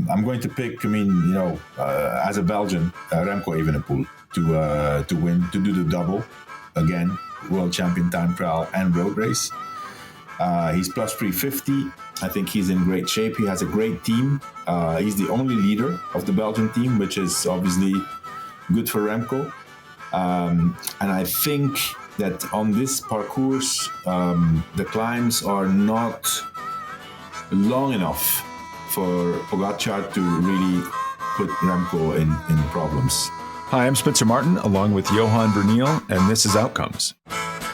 I'm going to pick, as a Belgian, Remco Evenepoel to win, to do the double again, world champion time trial and road race. He's plus 350. I think he's in great shape. He has a great team. He's the only leader of the Belgian team, which is obviously good for Remco. And I think that on this parcours, the climbs are not long enough for Pogačar to really put Remco in problems. Hi, I'm Spencer Martin, along with Johan Bruyneel, and this is Outcomes.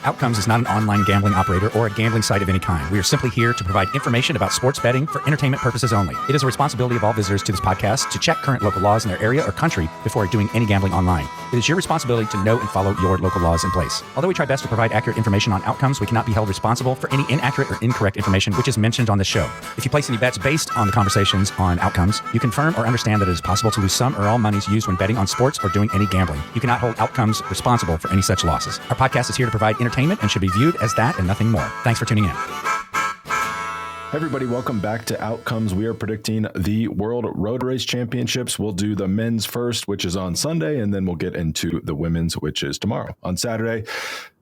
Outcomes is not an online gambling operator or a gambling site of any kind. We are simply here to provide information about sports betting for entertainment purposes only. It is a responsibility of all visitors to this podcast to check current local laws in their area or country before doing any gambling online. It is your responsibility to know and follow your local laws in place. Although we try best to provide accurate information on Outcomes, we cannot be held responsible for any inaccurate or incorrect information which is mentioned on this show. If you place any bets based on the conversations on Outcomes, you confirm or understand that it is possible to lose some or all monies used when betting on sports or doing any gambling. You cannot hold Outcomes responsible for any such losses. Our podcast is here to provide entertainment and should be viewed as that and nothing more. Thanks for tuning in. Everybody, welcome back to Outcomes. We are predicting the World Road Race Championships. We'll do the men's first, which is on Sunday, and then we'll get into the women's, which is tomorrow. On Saturday,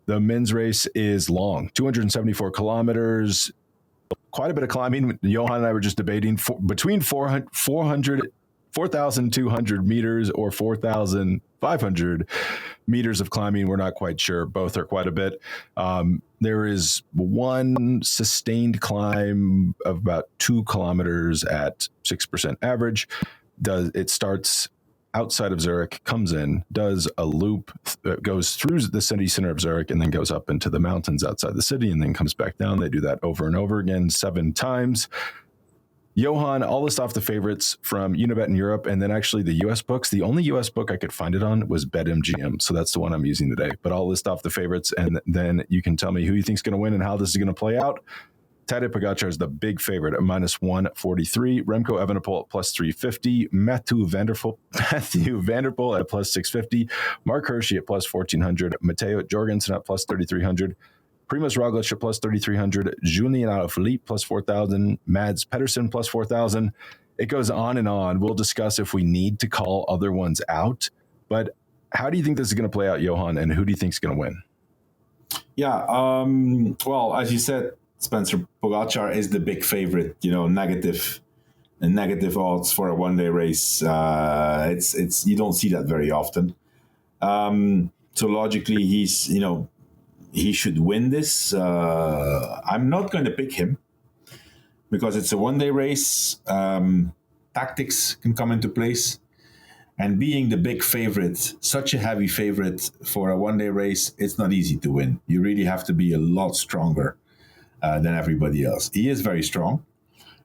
the men's race is long, 274 kilometers, quite a bit of climbing. Johan and I were just debating between 4,200 meters or 4,500 meters of climbing. We're not quite sure. Both are quite a bit. There is one sustained climb of about 2 kilometers at 6% average. It starts outside of Zürich, comes in, does a loop, goes through the city center of Zürich, and then goes up into the mountains outside the city, and then comes back down. They do that over and over again 7 times. Johan, I'll list off the favorites from Unibet in Europe and then actually the U.S. books. The only U.S. book I could find it on was BetMGM, so that's the one I'm using today. But I'll list off the favorites, and then you can tell me who you think is going to win and how this is going to play out. Tadej Pogačar is the big favorite at minus 143. Remco Evenepoel at plus 350. Mathieu van der Poel at plus 650. Mark Hirschi at plus 1400. Matteo Jorgensen at plus 3300. Primož Roglic at plus 3,300, Julian Alaphilippe plus 4,000, Mads Pedersen plus 4,000. It goes on and on. We'll discuss if we need to call other ones out. But how do you think this is going to play out, Johan, and who do you think is going to win? Yeah, well, as you said, Spencer, Pogačar is the big favorite. Negative odds for a one-day race. It's you don't see that very often. So logically, he should win this. I'm not going to pick him because it's a one-day race. Tactics can come into place. And being the big favorite, such a heavy favorite for a one-day race, it's not easy to win. You really have to be a lot stronger than everybody else. He is very strong,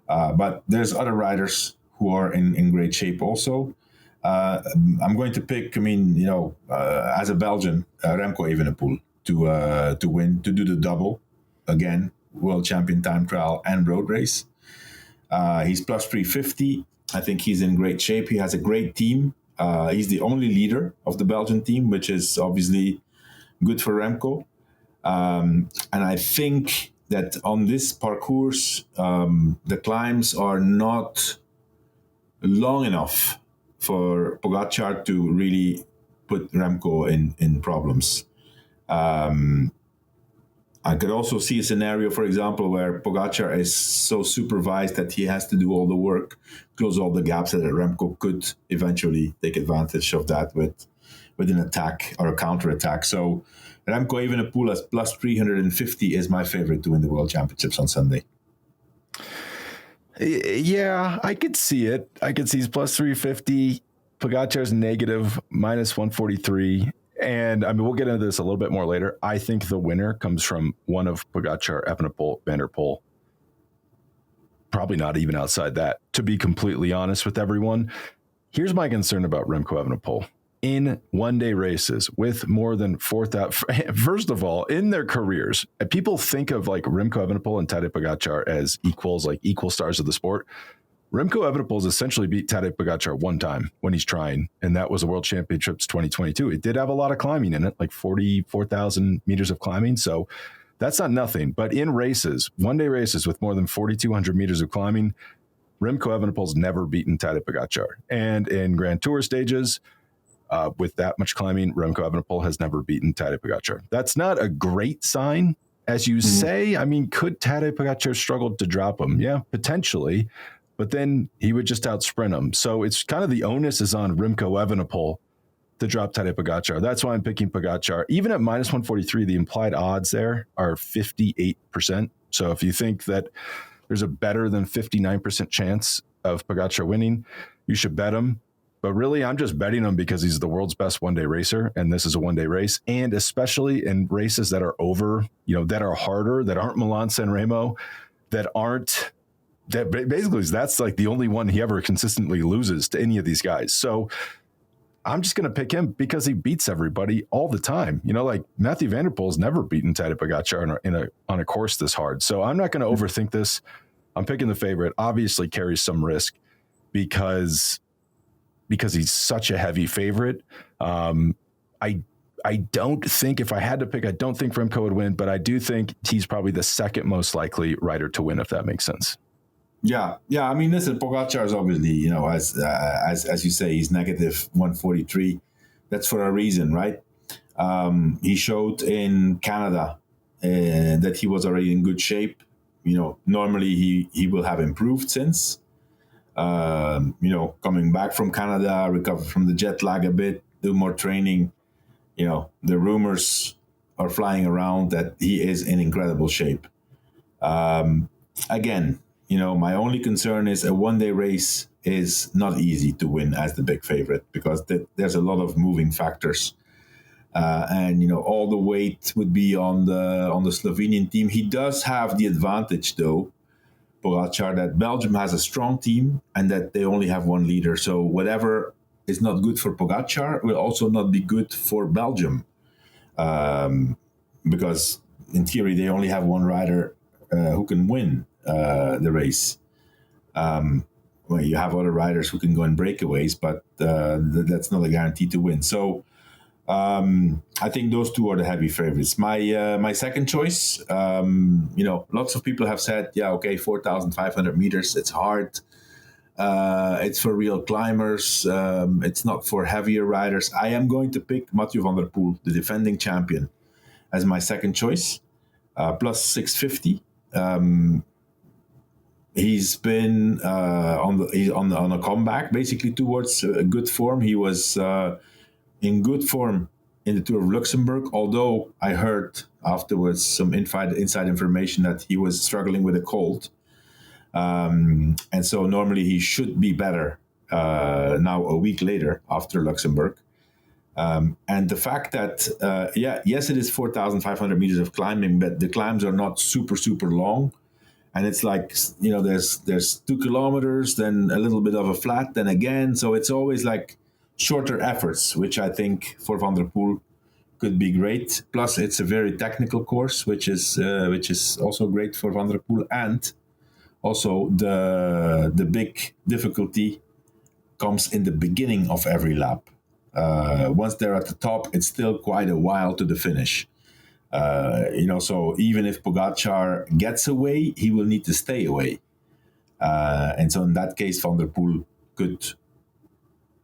but there's other riders who are in great shape also. I'm going to pick, as a Belgian, Remco Evenepoel to win, to do the double again, world champion time trial and road race. He's plus 350. I think he's in great shape. He has a great team. He's the only leader of the Belgian team, which is obviously good for Remco. And I think that on this parcours, the climbs are not long enough for Pogačar to really put Remco in problems. I could also see a scenario, for example, where Pogačar is so supervised that he has to do all the work, close all the gaps, that Remco could eventually take advantage of that with an attack or a counter-attack. So Remco Evenepoel as plus 350 is my favorite to win the World Championships on Sunday. Yeah, I could see it. I could see he's plus 350. Pogačar's negative, minus 143. And we'll get into this a little bit more later. I think the winner comes from one of Pogačar, Evenepoel, Van der Poel. Probably not even outside that, to be completely honest with everyone. Here's my concern about Remco Evenepoel. In one-day races with more than 4,000, first of all, in their careers, people think of like Remco Evenepoel and Tadej Pogačar as equals, like equal stars of the sport. Remco Evenepoel has essentially beat Tadej Pogačar one time when he's trying, and that was the World Championships 2022. It did have a lot of climbing in it, like 44,000 meters of climbing, so that's not nothing. But in races, one-day races with more than 4,200 meters of climbing, Remco Evenepoel's never beaten Tadej Pogacar. And in Grand Tour stages, with that much climbing, Remco Evenepoel has never beaten Tadej Pogacar. That's not a great sign, as you say. I mean, could Tadej Pogacar struggle to drop him? Yeah, potentially. But then he would just outsprint him. So it's kind of the onus is on Remco Evenepoel to drop Tadej Pogacar. That's why I'm picking Pogacar. Even at minus 143, the implied odds there are 58%. So if you think that there's a better than 59% chance of Pogacar winning, you should bet him. But really, I'm just betting him because he's the world's best one-day racer, and this is a one-day race. And especially in races that are over, that are harder, that aren't Milan-San Remo, that basically that's like the only one he ever consistently loses to any of these guys. So I'm just going to pick him because he beats everybody all the time. Like Mathieu van der Poel's never beaten Tadej Pogacar on a course this hard. So I'm not going to overthink this. I'm picking the favorite. Obviously carries some risk because he's such a heavy favorite. I don't think, if I had to pick, I don't think Remco would win, but I do think he's probably the second most likely rider to win, if that makes sense. Yeah. I mean, listen, Pogacar is obviously, as you say, he's negative 143. That's for a reason, right? He showed in Canada that he was already in good shape. Normally he will have improved since. Coming back from Canada, recover from the jet lag a bit, do more training. The rumors are flying around that he is in incredible shape. Again, my only concern is a one-day race is not easy to win as the big favorite because there's a lot of moving factors. And all the weight would be on the Slovenian team. He does have the advantage, though, Pogacar, that Belgium has a strong team and that they only have one leader. So whatever is not good for Pogacar will also not be good for Belgium, because in theory they only have one rider who can win the race. Well, you have other riders who can go in breakaways, but that's not a guarantee to win. So I think those two are the heavy favorites. My second choice, lots of people have said, 4,500 meters, it's hard. It's for real climbers. It's not for heavier riders. I am going to pick Mathieu van der Poel, the defending champion, as my second choice, plus 650. He's been on a comeback, basically towards good form. He was in good form in the Tour of Luxembourg, although I heard afterwards some inside information that he was struggling with a cold. And so normally he should be better now a week later after Luxembourg. And the fact that, yes, it is 4,500 meters of climbing, but the climbs are not super, super long. And it's like, there's 2 kilometers, then a little bit of a flat, then again. So it's always like shorter efforts, which I think for Van der Poel could be great. Plus, it's a very technical course, which is also great for Van der Poel. And also the big difficulty comes in the beginning of every lap. Once they're at the top, it's still quite a while to the finish. So even if Pogacar gets away, he will need to stay away. And so in that case, Van der Poel could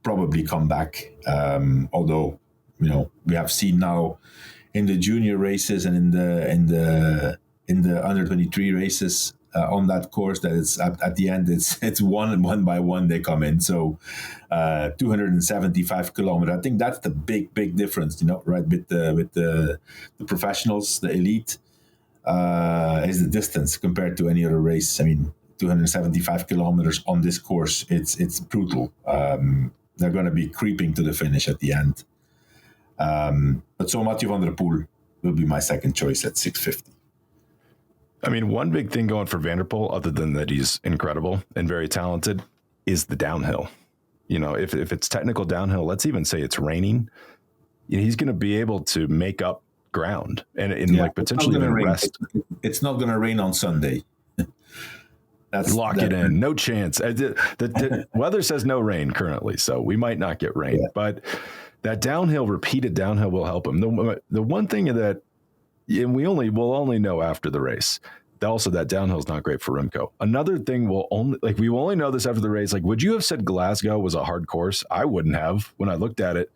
probably come back. Although, we have seen now in the junior races and in the under 23 races on that course that it's at the end it's one by one they come in. So 275 kilometers. I think that's the big difference, right? With the professionals, the elite, is the distance compared to any other race. I mean, 275 kilometers on this course, it's brutal. They're going to be creeping to the finish at the end. But so Mathieu van der Poel will be my second choice at 650. I mean, one big thing going for Van der Poel, other than that he's incredible and very talented, is the downhill. If it's technical downhill, let's even say it's raining, he's going to be able to make up ground and potentially even rest. It's not going to rain on Sunday. Lock it in. No chance. The weather says no rain currently, so we might not get rain. Yeah. But that repeated downhill will help him. The one thing that, and we'll only know after the race, also that downhill is not great for Remco. Another thing we will only know this after the race. Like, would you have said Glasgow was a hard course? I wouldn't have when I looked at it.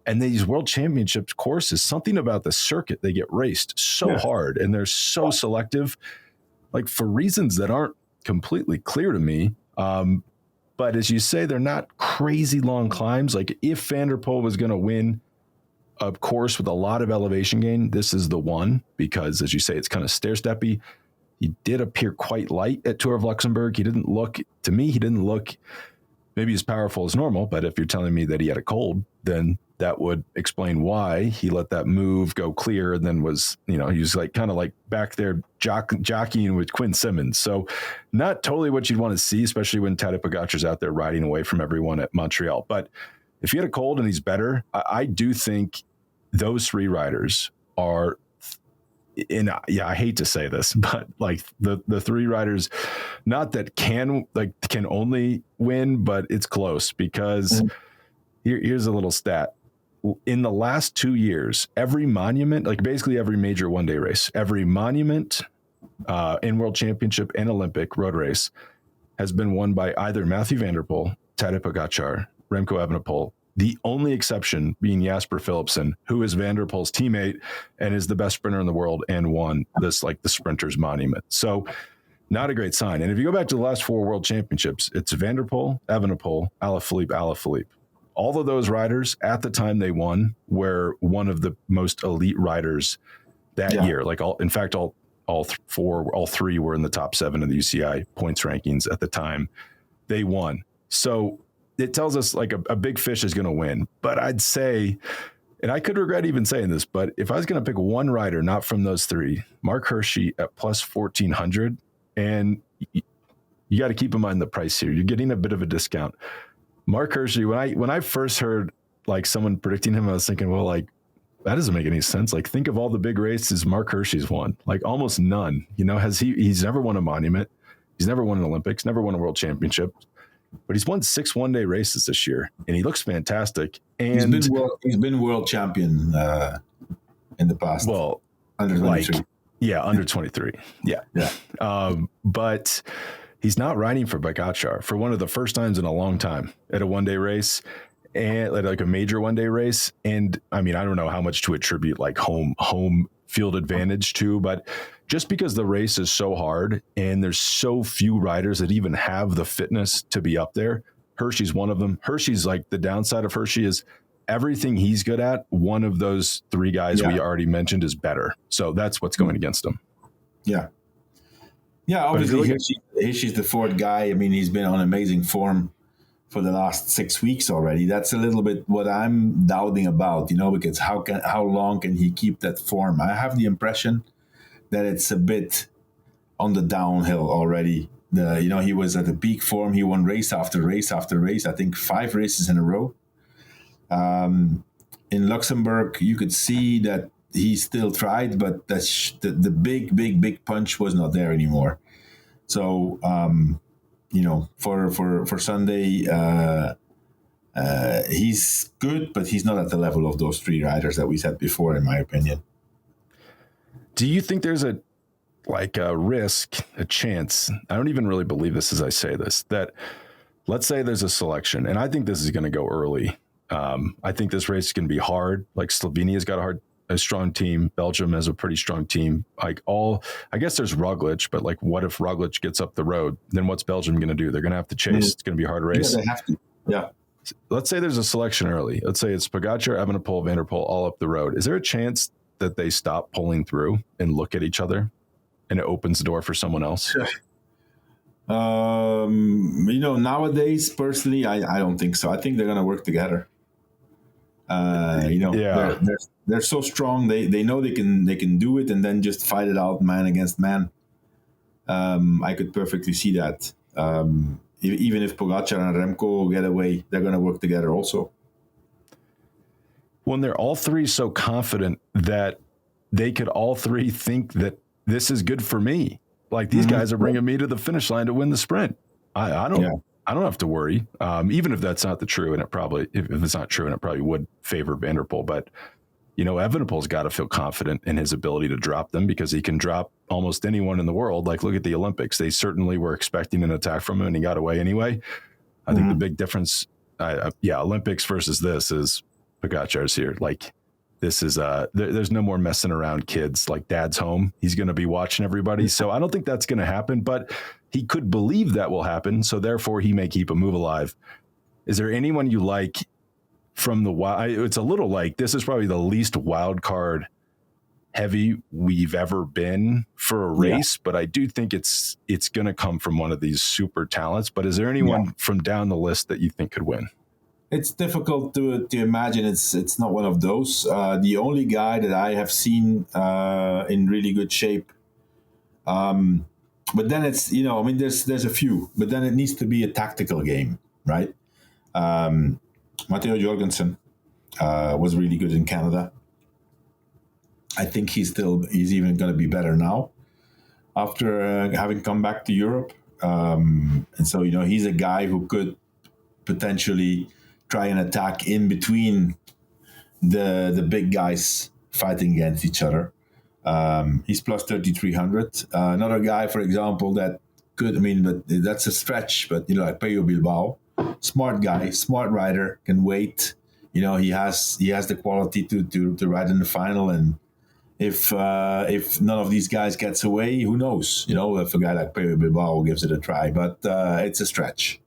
And these World Championships courses, something about the circuit, they get raced so hard and they're so selective, like for reasons that aren't completely clear to me. But as you say, they're not crazy long climbs. Like if Van der Poel was going to win a course with a lot of elevation gain, this is the one, because as you say, it's kind of stair-steppy. He did appear quite light at Tour of Luxembourg. He didn't look maybe as powerful as normal, but if you're telling me that he had a cold, then that would explain why he let that move go clear and then was, he was like kind of like back there jockeying with Quinn Simmons. So not totally what you'd want to see, especially when Tadej Pogacar's out there riding away from everyone at Montreal. But if he had a cold and he's better, I do think those three riders are I hate to say this, but like the three riders, not that can only win, but it's close because here's a little stat. In the last 2 years, every monument, like basically every major one-day race, every monument in World Championship and Olympic road race has been won by either Mathieu van der Poel, Tadej Pogacar, Remco Evenepoel. The only exception being Jasper Philipsen, who is Van der Poel's teammate and is the best sprinter in the world and won this, like the Sprinters Monument. So not a great sign. And if you go back to the last 4 World Championships, it's Van der Poel, Evenepoel, Alaphilippe. All of those riders at the time they won were one of the most elite riders that year. Like all three were in the top 7 of the UCI points rankings at the time they won. So it tells us like a big fish is going to win. But I'd say, and I could regret even saying this, but if I was going to pick one rider, not from those three, Mark Hirschi at plus 1,400, and you got to keep in mind the price here. You're getting a bit of a discount. Mark Hirschi, when I first heard like someone predicting him, I was thinking, well, like that doesn't make any sense. Like think of all the big races Mark Hirschi's won, like almost none. He's never won a monument, he's never won an Olympics, never won a World Championship, but he's won 6 one-day races this year, and he looks fantastic. And he's been world champion in the past. Well, under 23, under 23, but he's not riding for Pogacar for one of the first times in a long time at a one-day race, and like a major one-day race. And I mean, I don't know how much to attribute like home field advantage to, but just because the race is so hard and there's so few riders that even have the fitness to be up there, Hirschi's one of them. Hirschi's like the downside of Hirschi is everything he's good at, one of those 3 guys we already mentioned is better. So that's what's going against him. Yeah. Yeah, obviously Hirschi's the 4th guy. I mean, he's been on amazing form for the last 6 weeks already. That's a little bit what I'm doubting about, because how long can he keep that form? I have the impression that it's a bit on the downhill already. He was at the peak form. He won race after race after race. I think 5 races in a row. In Luxembourg, you could see that he still tried, but the big punch was not there anymore. So, for Sunday, he's good, but he's not at the level of those 3 riders that we said before, in my opinion. Do you think there's a risk, a chance? I don't even really believe this as I say this, that let's say there's a selection, and I think this is going to go early. I think this race is going to be hard. Like Slovenia's got a strong team. Belgium has a pretty strong team. I guess there's Roglic, but like, what if Roglic gets up the road? Then what's Belgium going to do? They're going to have to chase. It's going to be a hard race. Yeah, they have to. Yeah. Let's say there's a selection early. Let's say it's Pogacar, Evenepoel, Van der Poel all up the road. Is there a chance that they stop pulling through and look at each other and it opens the door for someone else? Nowadays, personally, I don't think so. I think they're going to work together. They're so strong. They know they can do it and then just fight it out man against man. I could perfectly see that. Even if Pogacar and Remco get away, they're going to work together also. When they're all 3 so confident that they could all 3 think that this is good for me. Like these guys are bringing me to the finish line to win the sprint. I don't have to worry. Even if that's not the true, and if it's not true, and it probably would favor Van der Poel. But Evenepoel's got to feel confident in his ability to drop them because he can drop almost anyone in the world. Like, look at the Olympics. They certainly were expecting an attack from him, and he got away anyway. I think the big difference, Olympics versus this is Pogacar's here. Like, this is there's no more messing around, kids. Like, dad's home. He's going to be watching everybody. So I don't think that's going to happen, but he could believe that will happen. So therefore, he may keep a move alive. Is there anyone you like from the wild? It's a little like, this is probably the least wild card heavy we've ever been for a race, but I do think it's going to come from one of these super talents. But is there anyone from down the list that you think could win? It's difficult to imagine. It's not one of those. The only guy that I have seen in really good shape, but then it's, there's a few, but then it needs to be a tactical game, right? Matteo Jorgensen was really good in Canada. I think he's even going to be better now after having come back to Europe. And so, he's a guy who could potentially try and attack in between the big guys fighting against each other. He's plus 3,300. Another guy, for example, that could, but that's a stretch, but, like Pello Bilbao, smart guy, smart rider, can wait. He has the quality to ride in the final. And if none of these guys gets away, who knows? If a guy like Pello Bilbao gives it a try, but it's a stretch.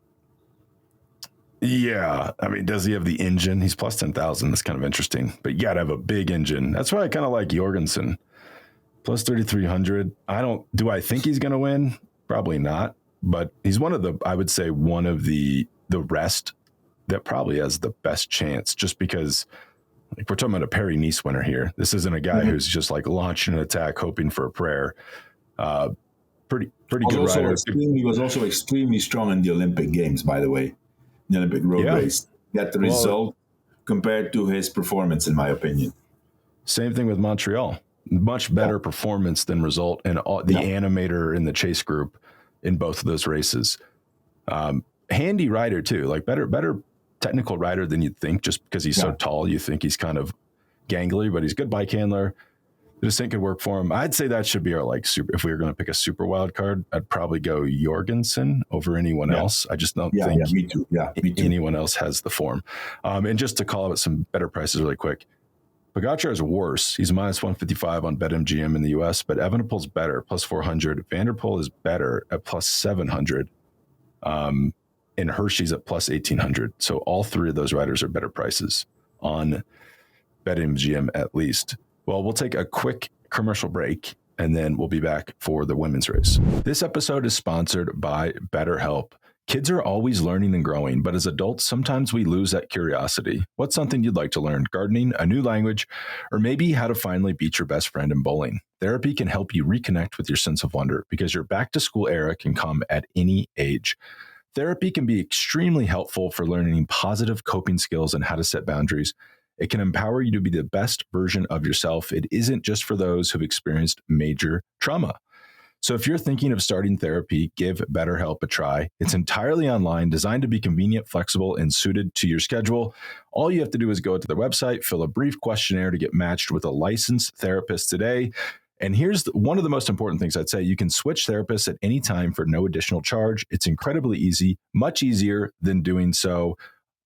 Yeah. Does he have the engine? He's plus 10,000. That's kind of interesting, but you got to have a big engine. That's why I kind of like Jorgensen. Plus 3,300. Do I think he's going to win? Probably not, but he's one of the rest that probably has the best chance, just because we're talking about a Paris-Nice winner here. This isn't a guy who's just like launching an attack, hoping for a prayer. Pretty good rider. He was also extremely strong in the Olympic Games, by the way. The Olympic road race. Got the result compared to his performance, in my opinion. Same thing with Montreal. Much better performance than result, and the animator in the chase group in both of those races. Handy rider too, like better technical rider than you'd think, just because he's so tall. You think he's kind of gangly, but he's a good bike handler. This thing could work for him. I'd say that should be our super. If we were going to pick a super wild card, I'd probably go Jorgensen over anyone else. I just don't think me too. anyone else has the form. And just to call out some better prices really quick, Pogacar is worse. He's minus 155 on BetMGM in the US, but Evenepoel's better, plus 400. Van der Poel is better at plus 700. And Hershey's at plus 1,800. So all three of those riders are better prices on BetMGM at least. Well, we'll take a quick commercial break, and then we'll be back for the women's race. This episode is sponsored by BetterHelp. Kids are always learning and growing, but as adults, sometimes we lose that curiosity. What's something you'd like to learn? Gardening, a new language, or maybe how to finally beat your best friend in bowling. Therapy can help you reconnect with your sense of wonder, because your back-to-school era can come at any age. Therapy can be extremely helpful for learning positive coping skills and how to set boundaries. It can empower you to be the best version of yourself. It isn't just for those who've experienced major trauma. So if you're thinking of starting therapy, give BetterHelp a try. It's entirely online, designed to be convenient, flexible, and suited to your schedule. All you have to do is go to their website, fill a brief questionnaire to get matched with a licensed therapist today. And here's one of the most important things I'd say. You can switch therapists at any time for no additional charge. It's incredibly easy, much easier than doing so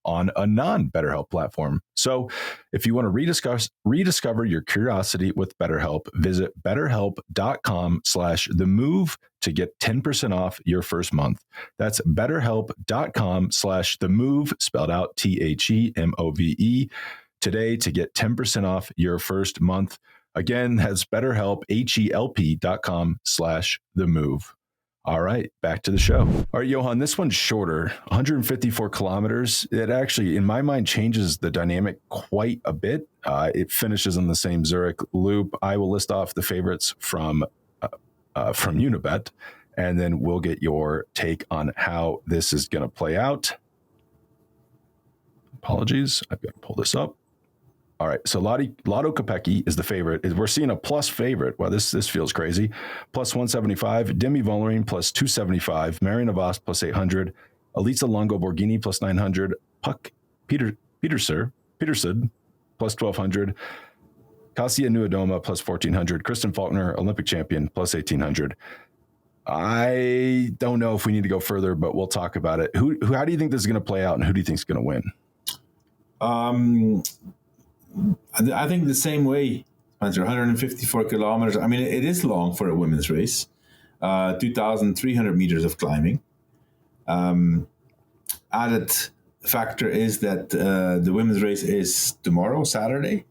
on a non-BetterHelp platform. So if you want to rediscover your curiosity with BetterHelp, visit betterhelp.com/themove to get 10% off your first month. That's betterhelp.com/themove, spelled out THEMOVE, today to get 10% off your first month. Again, that's BetterHelp, HELP.com/themove. All right, back to the show. All right, Johan, this one's shorter, 154 kilometers. It actually, in my mind, changes the dynamic quite a bit. It finishes in the same Zurich loop. I will list off the favorites from Unibet, and then we'll get your take on how this is going to play out. Apologies, I've got to pull this up. All right, so Lotto Kopecky is the favorite. We're seeing a plus favorite. Wow, this feels crazy. Plus 175. Demi Vollering plus 275. Marion Navas plus 800. Elisa Longo Borghini plus 900. Puck Peterson plus 1,200. Kasia Nuadoma plus 1,400. Kristen Faulkner, Olympic champion, plus 1,800. I don't know if we need to go further, but we'll talk about it. How do you think this is going to play out, and who do you think is going to win? I think the same way, Spencer. 154 kilometers. I mean, it is long for a women's race. 2,300 meters of climbing. Added factor is that the women's race is tomorrow, Saturday,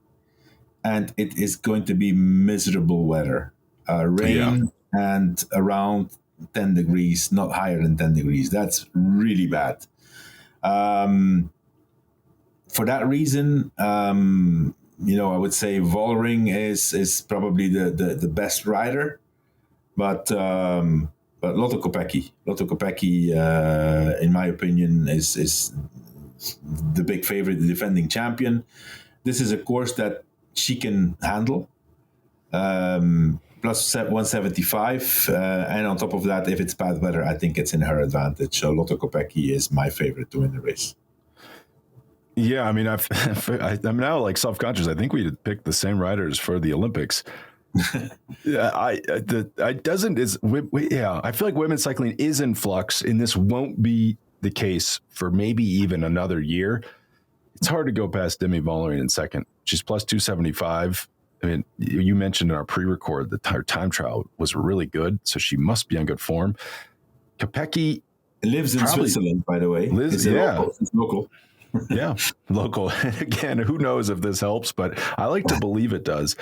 and it is going to be miserable weather. Rain and around 10 degrees, not higher than 10 degrees. That's really bad. For that reason, I would say Vollering is probably the best rider, but Lotto Kopecky, in my opinion, is the big favorite, the defending champion. This is a course that she can handle. Plus 175, and on top of that, if it's bad weather, I think it's in her advantage. So Lotto Kopecky is my favorite to win the race. Yeah, I mean, I'm now like self-conscious. I think we picked the same riders for the Olympics. I feel like women's cycling is in flux, and this won't be the case for maybe even another year. It's hard to go past Demi Vollering in second. She's plus 275. I mean, you mentioned in our pre-record that her time trial was really good, so she must be on good form. Kopecky lives in Switzerland, by the way. Local. Yeah, local. And again, who knows if this helps, but I like to believe it does.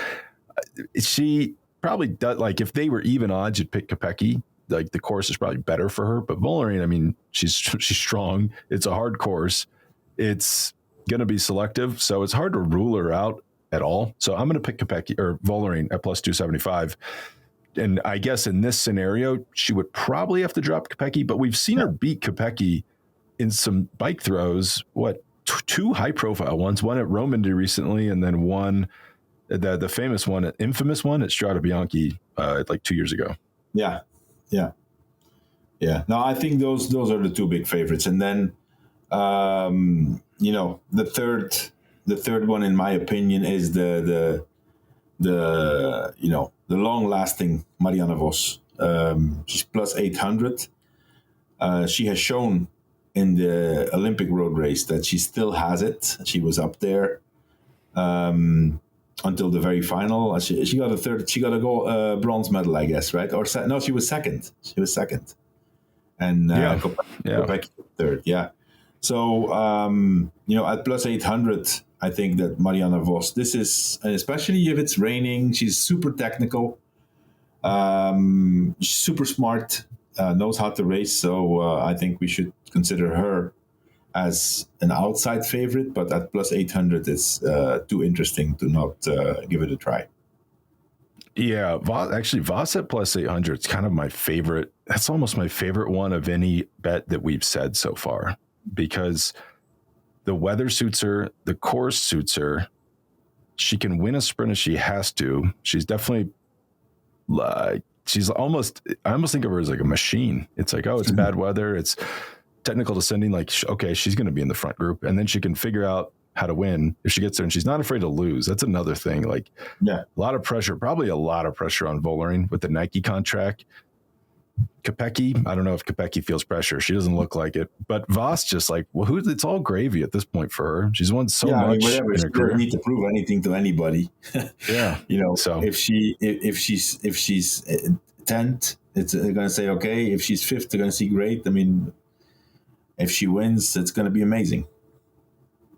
She probably does. Like, if they were even odds, you'd pick Kopecky. Like, the course is probably better for her. But Vollering, I mean, she's strong. It's a hard course. It's going to be selective, so it's hard to rule her out at all. So I'm going to pick Kopecky or Vollering at plus 275. And I guess in this scenario, she would probably have to drop Kopecky, but we've seen her beat Kopecky in some bike throws. Two high-profile ones, one at Romandy recently, and then one, the famous one, infamous one at Strade Bianche like 2 years ago. Yeah. No, I think those are the two big favorites, and then the third one, in my opinion, is the long-lasting Marianne Vos. She's plus 800. She has shown in the Olympic road race that she still has it. She was up there until the very final. She got a third. She got a bronze medal, I guess, right? Or no, she was second. And Kopecky third. Yeah. So at plus 800, I think that Marianne Vos. This is, especially if it's raining. She's super technical. She's super smart. Knows how to race, so I think we should consider her as an outside favorite, but at plus 800 it's too interesting to not give it a try. Yeah, Vos at plus 800 is kind of my favorite. That's almost my favorite one of any bet that we've said so far, because the weather suits her, the course suits her. She can win a sprint if she has to. She's definitely I almost think of her as like a machine. It's like, it's bad weather, it's technical descending. Like, okay, she's going to be in the front group, and then she can figure out how to win if she gets there, and she's not afraid to lose. That's another thing. Like, a lot of pressure on Vollering with the Nike contract. Kopecky, I don't know if Kopecky feels pressure. She doesn't look like it. But Vos, just like, it's all gravy at this point for her. She's won so much in her career. She doesn't need to prove anything to anybody. Yeah. So if she's 10th, it's going to say, okay. If she's 5th, they're going to see great. I mean, if she wins, it's going to be amazing.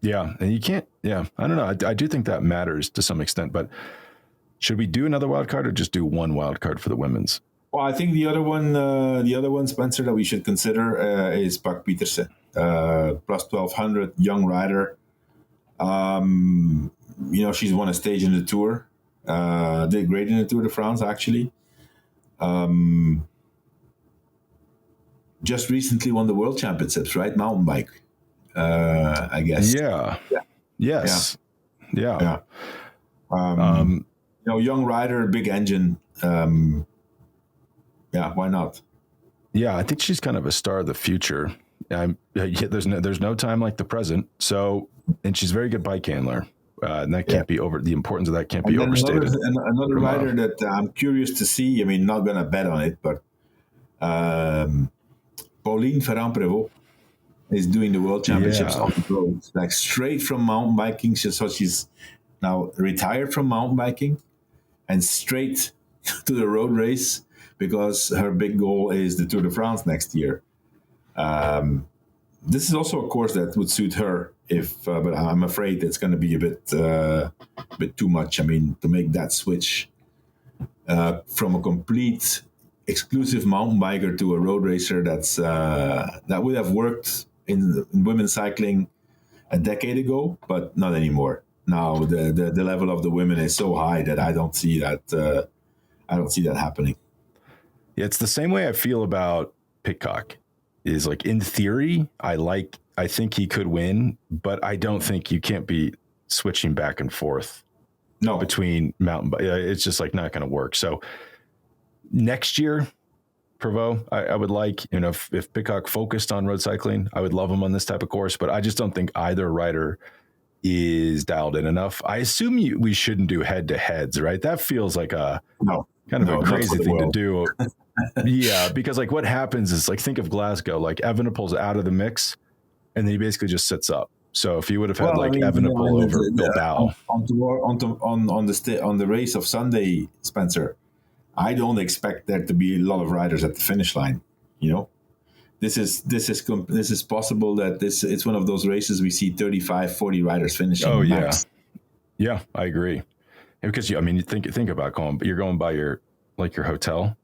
Yeah. And you can't, I don't know. I do think that matters to some extent, but should we do another wild card or just do one wild card for the women's? Well, I think the other one, Spencer, that we should consider is Pak Pietersen, plus 1,200, young rider. She's won a stage in the Tour, did great in the Tour de France, actually. Just recently won the World Championships, right? Mountain bike, I guess. Yeah. Yes. Yeah. Young rider, big engine. Why not? Yeah, I think she's kind of a star of the future. There's no time like the present. So, and she's a very good bike handler. And that can't be the importance of that can't be And then overstated. another rider that I'm curious to see, I mean, not going to bet on it, but Pauline Ferrand-Prévot is doing the World Championships on the road, like straight from mountain biking. So she's now retired from mountain biking and straight to the road race because her big goal is the Tour de France next year. This is also a course that would suit her, but I'm afraid it's going to be a bit too much. I mean, to make that switch from a complete exclusive mountain biker to a road racer, that would have worked in women's cycling a decade ago, but not anymore. Now the level of the women is so high that I don't see that. I don't see that happening. Yeah, it's the same way I feel about Pidcock. Is like, in theory, I think he could win, but I don't think you can't be switching back and forth. No, between mountain bike. It's just like not going to work. So next year, Prévot, I would like, if Pidcock focused on road cycling, I would love him on this type of course, but I just don't think either rider is dialed in enough. I assume we shouldn't do head to heads, right? That feels like a crazy thing to do. Yeah, because like what happens is, like, think of Glasgow, like Evenepoel's out of the mix and then he basically just sits up. So if you would have had Evenepoel over Bilbao on the race of Sunday, Spencer, I don't expect there to be a lot of riders at the finish line. This is possible that it's one of those races we see 35, 40 riders finishing. Oh yeah, max. Yeah, I agree. Because you think about you're going by your hotel.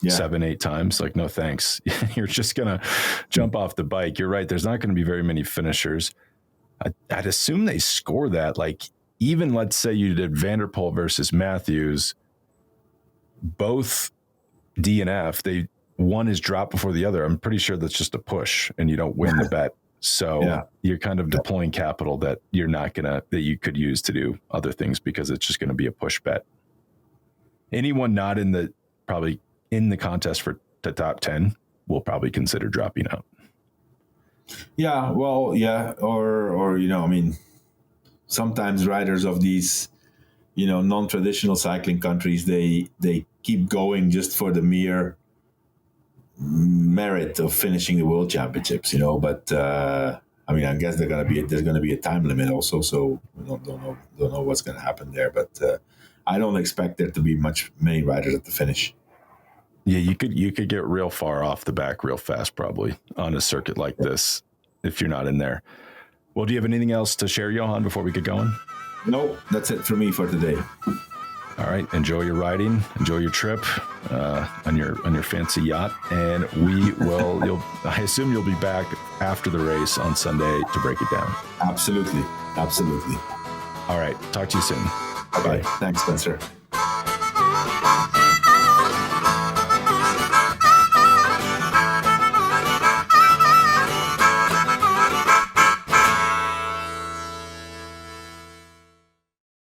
Yeah. 7-8 times, like, no thanks. You're just gonna jump off the bike. You're right, there's not going to be very many finishers. I'd assume they score that, like, even let's say you did Van der Poel versus Matthews, both DNF, one is dropped before the other. I'm pretty sure that's just a push and you don't win the bet. So you're kind of deploying capital that you could use to do other things because it's just going to be a push bet. Anyone not probably in the contest for the top 10 will probably consider dropping out. Yeah, well, yeah, or sometimes riders of these, non-traditional cycling countries, they keep going just for the mere merit of finishing the World Championships, But I guess there's gonna be a time limit also, so we don't know what's gonna happen there. But I don't expect there to be many riders at the finish. Yeah, you could get real far off the back real fast, probably, on a circuit like this, if you're not in there. Well, do you have anything else to share, Johan, before we get going? No, that's it for me for today. All right, enjoy your riding, enjoy your trip on your fancy yacht, and I assume you'll be back after the race on Sunday to break it down. Absolutely. All right, talk to you soon. Okay, bye. Thanks, Spencer.